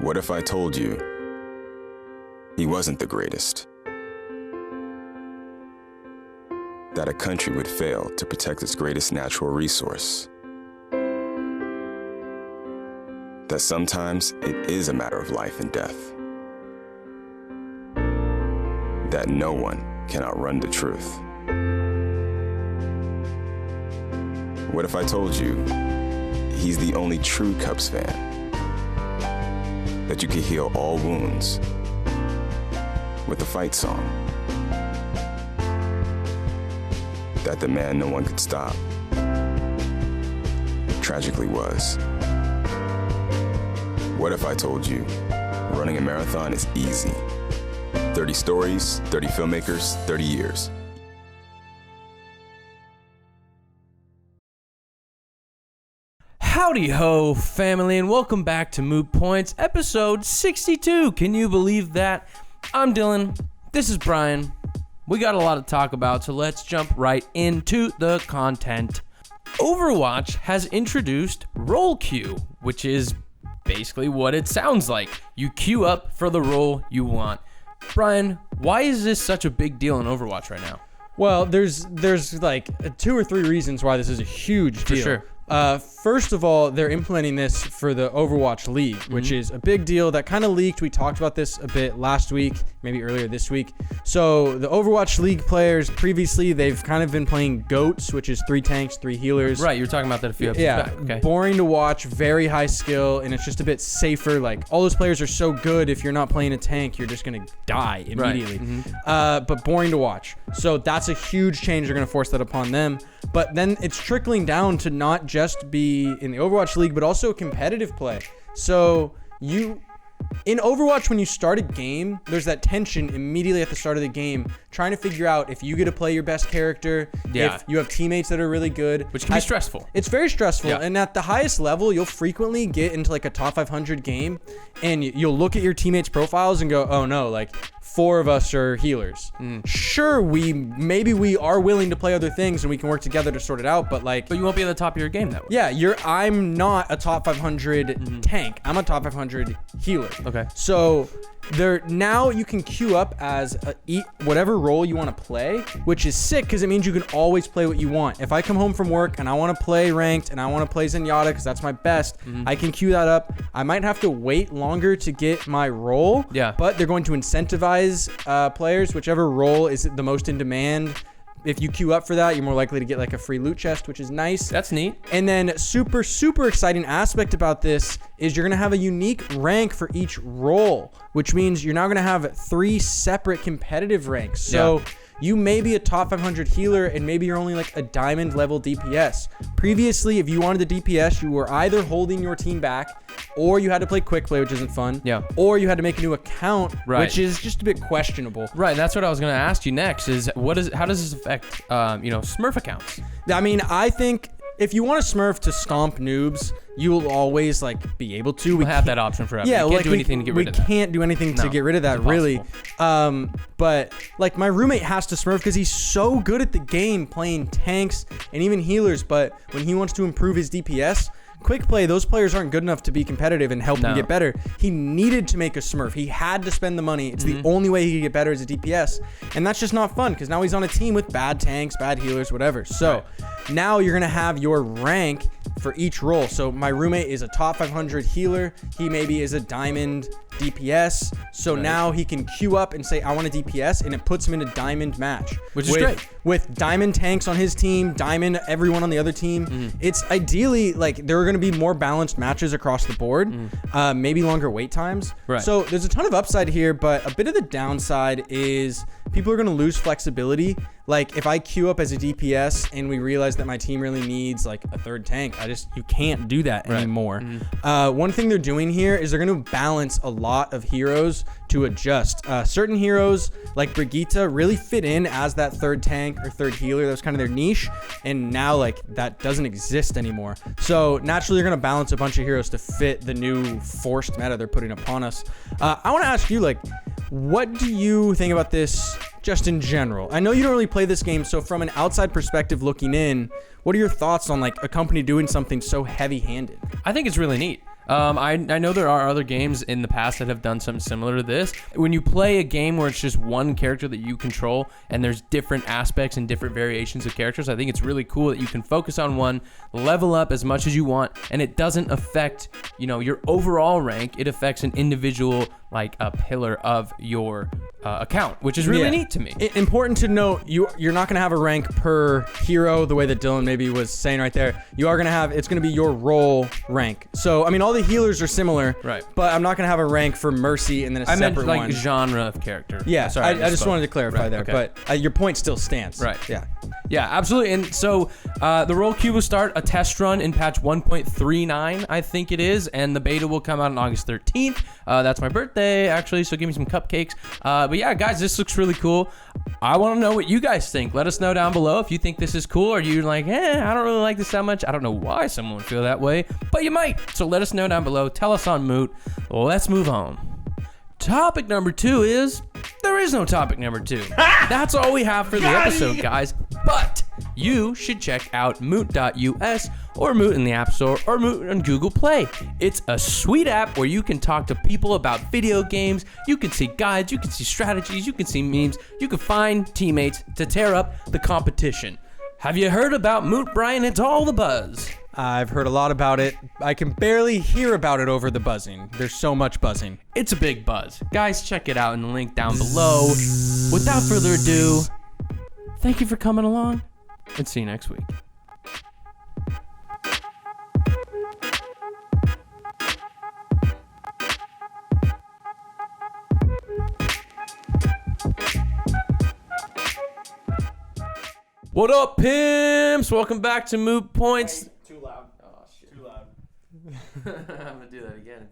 What if I told you he wasn't the greatest? That a country would fail to protect its greatest natural resource? That sometimes it is a matter of life and death? That no one can outrun the truth? What if I told you he's the only true Cubs fan? That you could heal all wounds with a fight song? That the man no one could stop tragically was? What if I told you running a marathon is easy? 30 stories, 30 filmmakers, 30 years. Howdy ho, family, and welcome back to Moot Points, episode 62. Can you believe that? I'm Dylan. This is Brian. We got a lot to talk about, so let's jump right into the content. Overwatch has introduced role queue, which is basically what it sounds like. You queue up for the role you want. Brian, why is this such a big deal in Overwatch right now? Well, there's like 2 or 3 reasons why this is a huge deal. For sure. First of all, they're implementing this for the Overwatch League, which is a big deal. That kind of leaked. We talked about this a bit last week, maybe earlier this week. So the Overwatch League players, previously, they've kind of been playing GOATs, which is 3 tanks, 3 healers. Right, you were talking about that a few episodes back. Okay. Boring to watch, very high skill, and it's just a bit safer. Like, all those players are so good, if you're not playing a tank, you're just going to die immediately. Right. But boring to watch. So that's a huge change. They're going to force that upon them. But then it's trickling down to not just be in the Overwatch League, but also competitive play. So in Overwatch, when you start a game, there's that tension immediately at the start of the game, trying to figure out if you get to play your best character, if you have teammates that are really good. Which can be stressful. It's very stressful. Yeah. And at the highest level, you'll frequently get into like a top 500 game, and you'll look at your teammates' profiles and go, oh no, like 4 of us are healers. Sure, maybe we are willing to play other things and we can work together to sort it out, but you won't be at the top of your game that way. Yeah, I'm not a top 500 tank. I'm a top 500 healer. Okay. So now you can queue up as whatever role you want to play, which is sick because it means you can always play what you want. If I come home from work and I want to play ranked and I want to play Zenyatta because that's my best, I can queue that up. I might have to wait longer to get my role, but they're going to incentivize players, whichever role is the most in demand. If you queue up for that, you're more likely to get like a free loot chest, which is nice. That's neat. And then super, super exciting aspect about this is you're going to have a unique rank for each role, which means you're now going to have 3 separate competitive ranks. So you may be a top 500 healer and maybe you're only like a diamond level DPS. Previously, if you wanted the DPS, you were either holding your team back, or you had to play quick play, which isn't fun. Yeah. Or you had to make a new account, which is just a bit questionable. Right. And that's what I was going to ask you next is how does this affect, Smurf accounts? I mean, I think if you want to Smurf to stomp noobs, you'll always be able to. We'll have that option forever. Yeah, you can't do anything to get rid of that. We can't do anything to get rid of that, really. But my roommate has to Smurf because he's so good at the game playing tanks and even healers. But when he wants to improve his DPS, quick play, those players aren't good enough to be competitive and help him get better. He needed to make a Smurf. He had to spend the money. It's the only way he could get better as a DPS. And that's just not fun because now he's on a team with bad tanks, bad healers, whatever. So now you're going to have your rank for each role. So my roommate is a top 500 healer. He maybe is a diamond DPS. So now he can queue up and say, I want a DPS, and it puts him in a diamond match. Which is great. With diamond tanks on his team, diamond everyone on the other team. It's ideally there are going to be more balanced matches across the board, maybe longer wait times. Right. So there's a ton of upside here, but a bit of the downside is people are going to lose flexibility. Like if I queue up as a DPS and we realize that my team really needs like a third tank, you can't do that anymore. One thing they're doing here is they're going to balance a lot of heroes to adjust. Certain heroes like Brigitte really fit in as that third tank or third healer. That was kind of their niche, and now that doesn't exist anymore. So naturally you're going to balance a bunch of heroes to fit the new forced meta they're putting upon us. I want to ask you, what do you think about this just in general? I know you don't really play this game, so from an outside perspective looking in, what are your thoughts on a company doing something so heavy-handed? I think it's really neat. I know there are other games in the past that have done something similar to this. When you play a game where it's just one character that you control and there's different aspects and different variations of characters, I think it's really cool that you can focus on one, level up as much as you want, and it doesn't affect, your overall rank. It affects an individual, like a pillar of your account, which is really neat to me. Important to note, you're not going to have a rank per hero the way that Dylan maybe was saying right there. You are going to have, it's going to be your role rank. So, I mean, all the healers are similar, right? But I'm not going to have a rank for Mercy and then a separate one. I meant like genre of character. Yeah, sorry, I just wanted to clarify there, okay. But your point still stands. Right. Yeah. Yeah, absolutely. And so the roll queue will start a test run in patch 1.39, I think it is, and the beta will come out on August 13th. That's my birthday, actually, so give me some cupcakes. But yeah, guys, this looks really cool. I want to know what you guys think. Let us know down below if you think this is cool, or you're like, I don't really like this that much. I don't know why someone would feel that way, but you might. So let us know down below. Tell us on Moot. Let's move on. Topic number 2 is, there is no topic number 2. That's all we have for the episode, guys. But you should check out moot.us or Moot in the App Store or Moot on Google Play. It's a sweet app where you can talk to people about video games. You can see guides, you can see strategies, you can see memes, you can find teammates to tear up the competition. Have you heard about Moot, Brian? It's all the buzz. I've heard a lot about it. I can barely hear about it over the buzzing. There's so much buzzing. It's a big buzz. Guys, check it out in the link down below. Without further ado, thank you for coming along, and see you next week. What up, pimps? Welcome back to Moot Points. Too loud. Oh, shit. Too loud. I'm gonna do that again.